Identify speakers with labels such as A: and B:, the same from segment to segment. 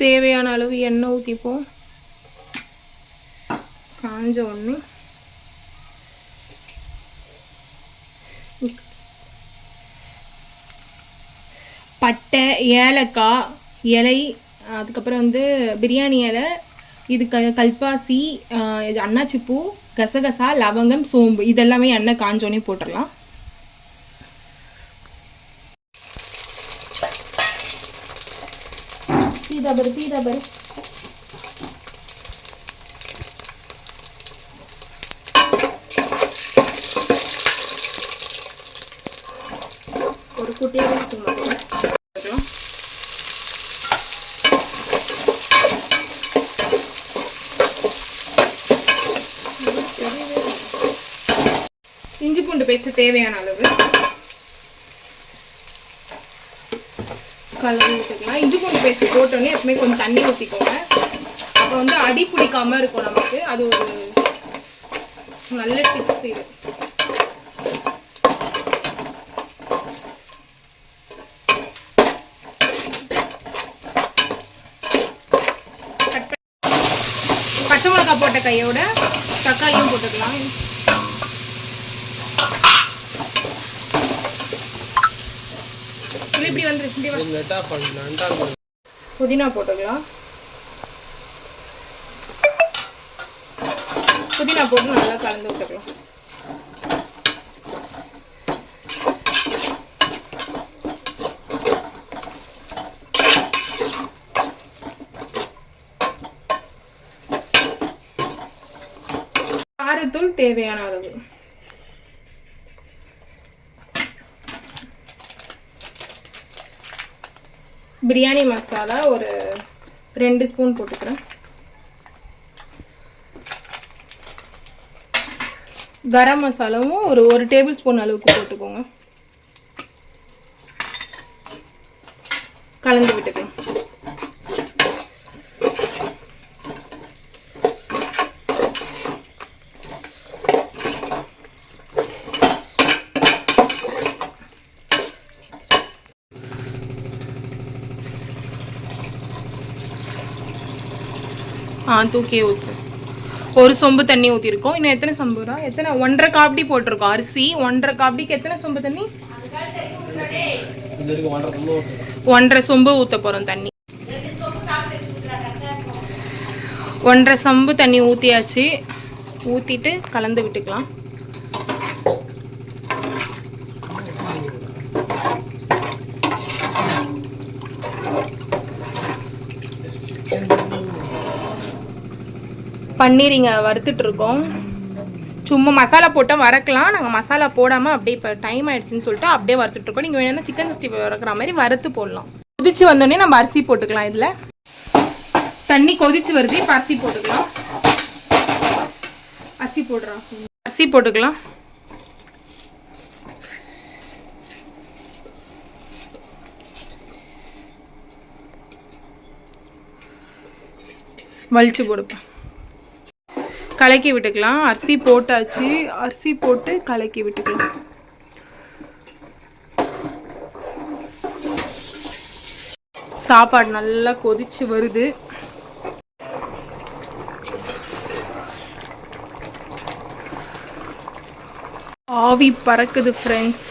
A: தேவையான அளவு எண்ணெய் ஊற்றிப்போம். காஞ்ச ஒன்று பட்டை, ஏலக்காய் இலை, அதுக்கப்புறம் வந்து பிரியாணி இலை, இது கல்பாசி, அன்னாச்சிப்பூ, கசகசா, லவங்கம், சோம்பு இதெல்லாமே எண்ணெய் காஞ்சோன்னே போட்டுடலாம். தீதாபர் ஒரு குட்டியாக இஞ்சி பூண்டு பேஸ்ட் தேவையான அளவு கலந்து ஊற்றிக்கலாம். இஞ்சி பூண்டு பேஸ்ட் போட்டோன்னே எப்பவுமே கொஞ்சம் தண்ணி ஊற்றிக்கோங்க. அப்போ வந்து அடி பிடிக்காம இருக்கும் நமக்கு. அது ஒரு நல்ல டிப்ஸ் இது. பச்சை மிளகாய் போட்ட கையோட தக்காளியும் போட்டுக்கலாம். இப்படி வந்து புதினா போட்டுக்கலாம். புதினா போட்டு நல்லா கலந்து விட்டுக்கலாம். காரத்தூள் தேவையான அளவு, பிரியாணி மசாலா ஒரு 2 ஸ்பூன் போட்டுக்கிறேன். கரம் மசாலாவும் ஒரு டேபிள் ஸ்பூன் அளவுக்கு போட்டுக்கோங்க. கலந்து விட்டுக்கலாம். தூக்கி ஊற்று. ஒரு சொம்பு தண்ணி ஊற்றிருக்கோம். இன்னும் எத்தனை சொம்புரா? எத்தனை? 1.5 காப்படி போட்டிருக்கோம் அரிசி. 1.5 காப்படிக்கு எத்தனை சொம்பு தண்ணி? 1.5 சொம்பு ஊற்ற போகிறோம் தண்ணி. 1.5 சொம்பு தண்ணி ஊற்றியாச்சு. ஊற்றிட்டு கலந்து விட்டுக்கலாம். பன்னீர் இங்கே வறுத்துட்டு இருக்கோம். சும்மா மசாலா போட்டால் வறுக்கலாம். நாங்கள் மசாலா போடாமல் அப்படியே இப்போ டைம் ஆயிடுச்சுன்னு சொல்லிட்டு அப்படியே வறுத்துட்டு இருக்கோம். நீங்கள் வேணும்னா சிக்கன் 65 வறுக்கிற மாதிரி வறுத்து போடலாம். கொதிச்சு வந்தோடனே நம்ம அரிசி போட்டுக்கலாம். இதில் தண்ணி கொதிச்சு வருது. இப்போ அரிசி போட்டுக்கலாம். அரிசி போடுறோம். அரிசி போட்டுக்கலாம். வலிச்சு போடுப்பேன். கலக்கி விட்டுக்கலாம். அரிசி போட்டாச்சு. அரிசி போட்டு கலக்கி விட்டுக்கலாம். சாப்பாடு நல்லா கொதிச்சு வருது. ஆவி பறக்குது ஃப்ரெண்ட்ஸ்.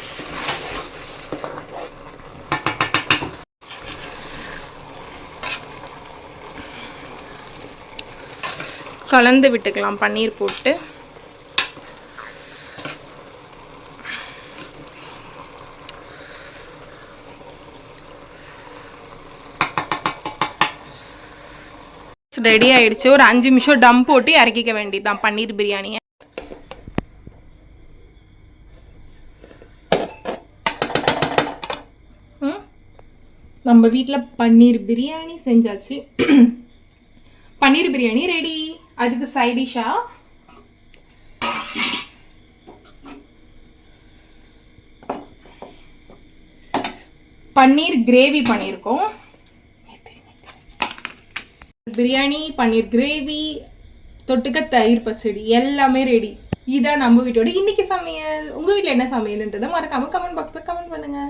A: கலந்து விட்டுக்கலாம் பன்னீர் போட்டு. ரெடி ஆயிடுச்சு. ஒரு 5 நிமிஷம் டம் போட்டு இறக்கிக்க வேண்டியதுதான் பன்னீர் பிரியாணியை. நம்ம வீட்டில் பன்னீர் பிரியாணி செஞ்சாச்சு. பன்னீர் பிரியாணி ரெடி. அதுக்கு சைட் டிஷ்ஷா பன்னீர் கிரேவி பண்ணியிருக்கோம். பிரியாணி, பன்னீர் கிரேவி, தொட்டுக்க தயிர் பச்சடி எல்லாமே ரெடி. இதான் நம்ம வீட்டோட இன்னைக்கு சமையல். உங்க வீட்டில் என்ன சமையல்ன்றதை மறக்காம கமெண்ட் பாக்ஸில் கமெண்ட் பண்ணுங்க.